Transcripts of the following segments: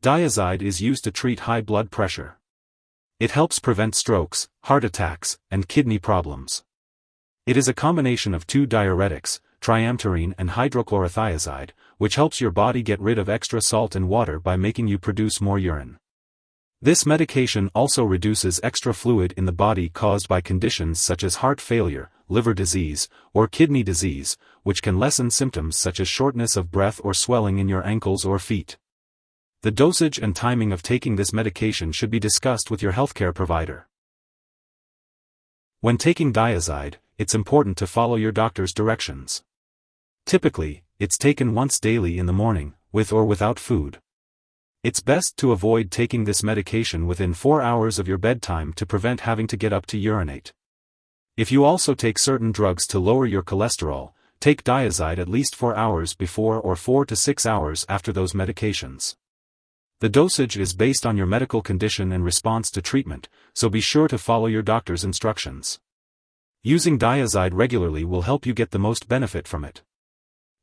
Dyazide is used to treat high blood pressure. It helps prevent strokes, heart attacks, and kidney problems. It is a combination of two diuretics, triamterene and hydrochlorothiazide, which helps your body get rid of extra salt and water by making you produce more urine. This medication also reduces extra fluid in the body caused by conditions such as heart failure, liver disease, or kidney disease, which can lessen symptoms such as shortness of breath or swelling in your ankles or feet. The dosage and timing of taking this medication should be discussed with your healthcare provider. When taking Dyazide, it's important to follow your doctor's directions. Typically, it's taken once daily in the morning, with or without food. It's best to avoid taking this medication within 4 hours of your bedtime to prevent having to get up to urinate. If you also take certain drugs to lower your cholesterol, take Dyazide at least 4 hours before or 4 to 6 hours after those medications. The dosage is based on your medical condition and response to treatment, so be sure to follow your doctor's instructions. Using Dyazide regularly will help you get the most benefit from it.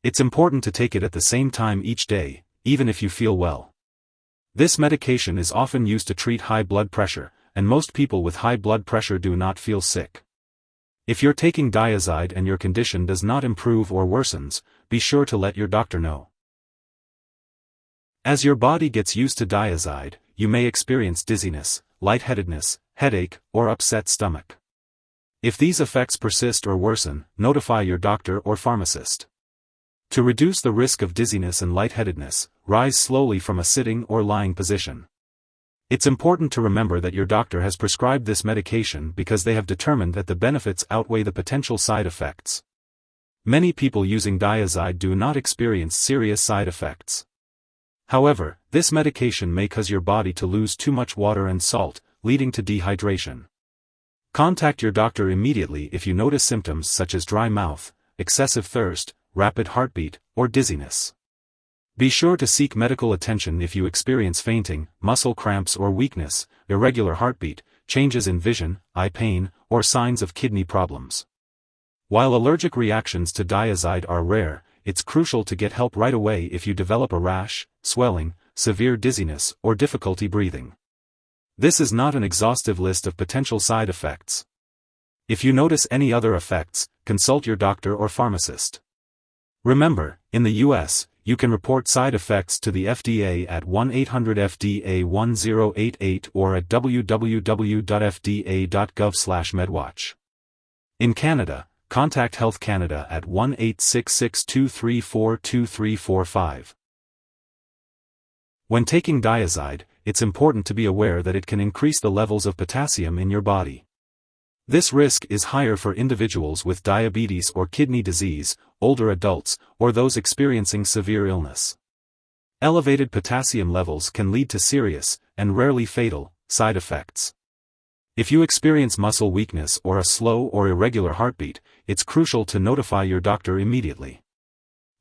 It's important to take it at the same time each day, even if you feel well. This medication is often used to treat high blood pressure, and most people with high blood pressure do not feel sick. If you're taking Dyazide and your condition does not improve or worsens, be sure to let your doctor know. As your body gets used to Dyazide, you may experience dizziness, lightheadedness, headache, or upset stomach. If these effects persist or worsen, notify your doctor or pharmacist. To reduce the risk of dizziness and lightheadedness, rise slowly from a sitting or lying position. It's important to remember that your doctor has prescribed this medication because they have determined that the benefits outweigh the potential side effects. Many people using Dyazide do not experience serious side effects. However, this medication may cause your body to lose too much water and salt, leading to dehydration. Contact your doctor immediately if you notice symptoms such as dry mouth, excessive thirst, rapid heartbeat, or dizziness. Be sure to seek medical attention if you experience fainting, muscle cramps or weakness, irregular heartbeat, changes in vision, eye pain, or signs of kidney problems. While allergic reactions to Dyazide are rare, it's crucial to get help right away if you develop a rash, swelling, severe dizziness, or difficulty breathing. This is not an exhaustive list of potential side effects. If you notice any other effects, consult your doctor or pharmacist. Remember, in the US, you can report side effects to the FDA at 1-800-FDA-1088 or at www.fda.gov/medwatch. In Canada, contact Health Canada at 1-866-234-2345. When taking Dyazide, it's important to be aware that it can increase the levels of potassium in your body. This risk is higher for individuals with diabetes or kidney disease, older adults, or those experiencing severe illness. Elevated potassium levels can lead to serious, and rarely fatal, side effects. If you experience muscle weakness or a slow or irregular heartbeat, it's crucial to notify your doctor immediately.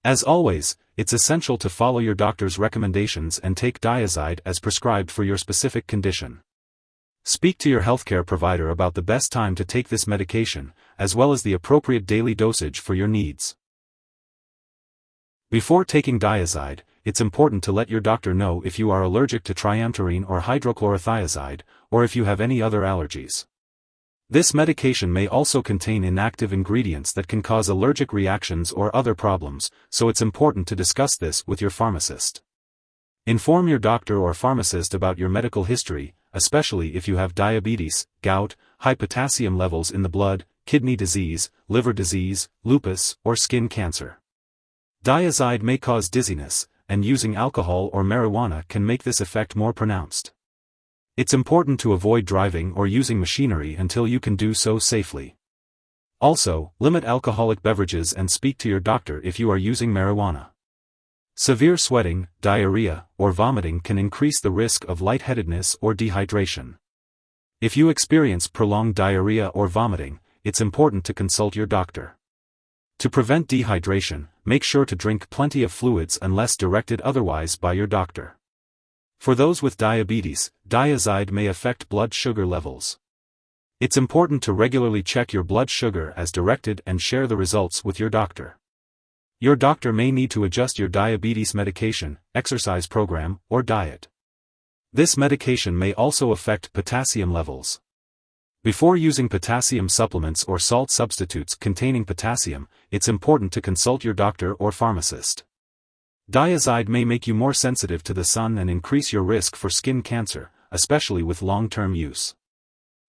As always, it's essential to follow your doctor's recommendations and take Dyazide as prescribed for your specific condition. Speak to your healthcare provider about the best time to take this medication, as well as the appropriate daily dosage for your needs. Before taking Dyazide, it's important to let your doctor know if you are allergic to triamterene or hydrochlorothiazide, or if you have any other allergies. This medication may also contain inactive ingredients that can cause allergic reactions or other problems, so it's important to discuss this with your pharmacist. Inform your doctor or pharmacist about your medical history, especially if you have diabetes, gout, high potassium levels in the blood, kidney disease, liver disease, lupus, or skin cancer. Dyazide may cause dizziness, and using alcohol or marijuana can make this effect more pronounced. It's important to avoid driving or using machinery until you can do so safely. Also, limit alcoholic beverages and speak to your doctor if you are using marijuana. Severe sweating, diarrhea, or vomiting can increase the risk of lightheadedness or dehydration. If you experience prolonged diarrhea or vomiting, it's important to consult your doctor. To prevent dehydration, make sure to drink plenty of fluids unless directed otherwise by your doctor. For those with diabetes, Dyazide may affect blood sugar levels. It's important to regularly check your blood sugar as directed and share the results with your doctor. Your doctor may need to adjust your diabetes medication, exercise program, or diet. This medication may also affect potassium levels. Before using potassium supplements or salt substitutes containing potassium, it's important to consult your doctor or pharmacist. Dyazide may make you more sensitive to the sun and increase your risk for skin cancer, especially with long-term use.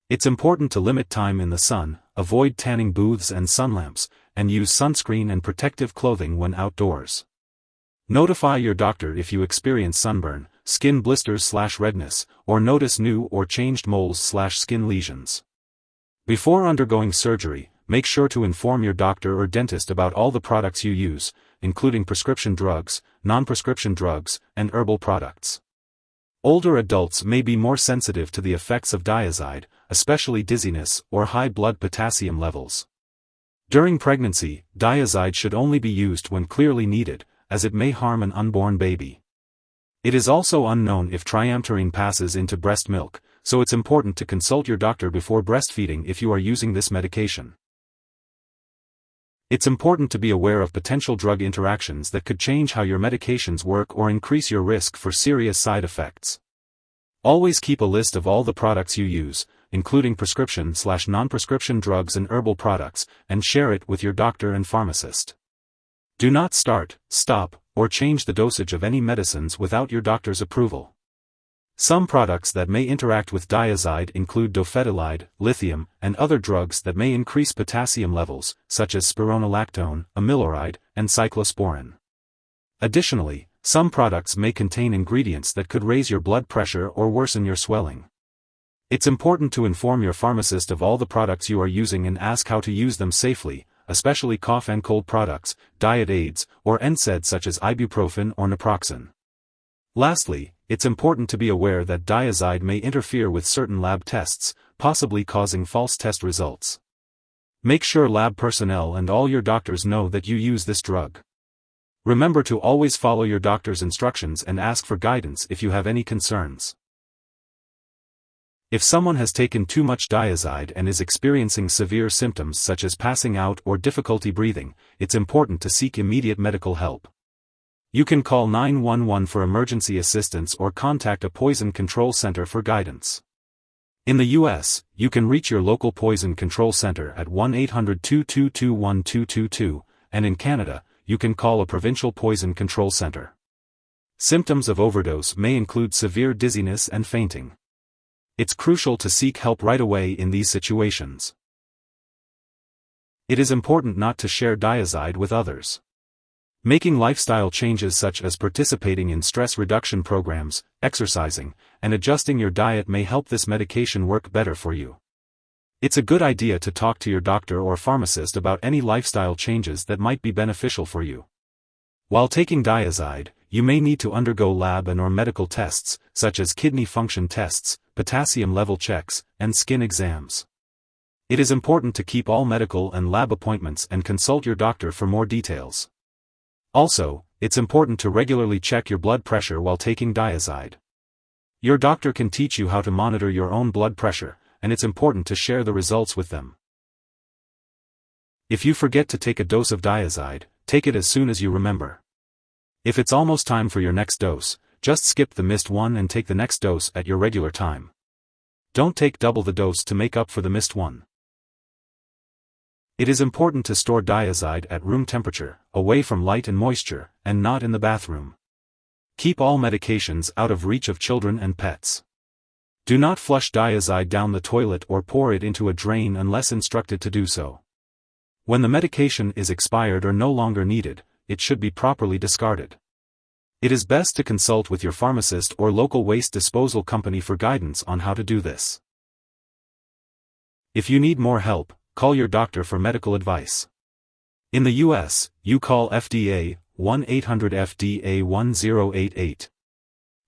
It's important to limit time in the sun, avoid tanning booths and sun lamps, and use sunscreen and protective clothing when outdoors. Notify your doctor if you experience sunburn, skin blisters/redness, or notice new or changed moles/skin lesions. Before undergoing surgery, make sure to inform your doctor or dentist about all the products you use, including prescription drugs, non-prescription drugs, and herbal products. Older adults may be more sensitive to the effects of Dyazide, especially dizziness or high blood potassium levels. During pregnancy, Dyazide should only be used when clearly needed, as it may harm an unborn baby. It is also unknown if triamterene passes into breast milk, so it's important to consult your doctor before breastfeeding if you are using this medication. It's important to be aware of potential drug interactions that could change how your medications work or increase your risk for serious side effects. Always keep a list of all the products you use, including prescription/non-prescription drugs and herbal products, and share it with your doctor and pharmacist. Do not start, stop, or change the dosage of any medicines without your doctor's approval. Some products that may interact with Dyazide include dofetilide, lithium, and other drugs that may increase potassium levels, such as spironolactone, amiloride, and cyclosporin. Additionally, some products may contain ingredients that could raise your blood pressure or worsen your swelling. It's important to inform your pharmacist of all the products you are using and ask how to use them safely, especially cough and cold products, diet aids, or NSAIDs such as ibuprofen or naproxen. Lastly, it's important to be aware that Dyazide may interfere with certain lab tests, possibly causing false test results. Make sure lab personnel and all your doctors know that you use this drug. Remember to always follow your doctor's instructions and ask for guidance if you have any concerns. If someone has taken too much Dyazide and is experiencing severe symptoms such as passing out or difficulty breathing, it's important to seek immediate medical help. You can call 911 for emergency assistance or contact a poison control center for guidance. In the U.S., you can reach your local poison control center at 1-800-222-1222, and in Canada, you can call a provincial poison control center. Symptoms of overdose may include severe dizziness and fainting. It's crucial to seek help right away in these situations. It is important not to share Dyazide with others. Making lifestyle changes such as participating in stress reduction programs, exercising, and adjusting your diet may help this medication work better for you. It's a good idea to talk to your doctor or pharmacist about any lifestyle changes that might be beneficial for you. While taking Dyazide, you may need to undergo lab and/or medical tests, such as kidney function tests, potassium level checks, and skin exams. It is important to keep all medical and lab appointments and consult your doctor for more details. Also, it's important to regularly check your blood pressure while taking Dyazide. Your doctor can teach you how to monitor your own blood pressure, and it's important to share the results with them. If you forget to take a dose of Dyazide, take it as soon as you remember. If it's almost time for your next dose, just skip the missed one and take the next dose at your regular time. Don't take double the dose to make up for the missed one. It is important to store Dyazide at room temperature, away from light and moisture, and not in the bathroom. Keep all medications out of reach of children and pets. Do not flush Dyazide down the toilet or pour it into a drain unless instructed to do so. When the medication is expired or no longer needed, it should be properly discarded. It is best to consult with your pharmacist or local waste disposal company for guidance on how to do this. If you need more help, call your doctor for medical advice. In the U.S., you call FDA, 1-800-FDA-1088.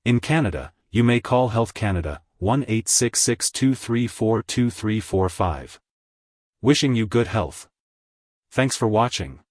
In Canada, you may call Health Canada, 1-866-234-2345. Wishing you good health. Thanks for watching.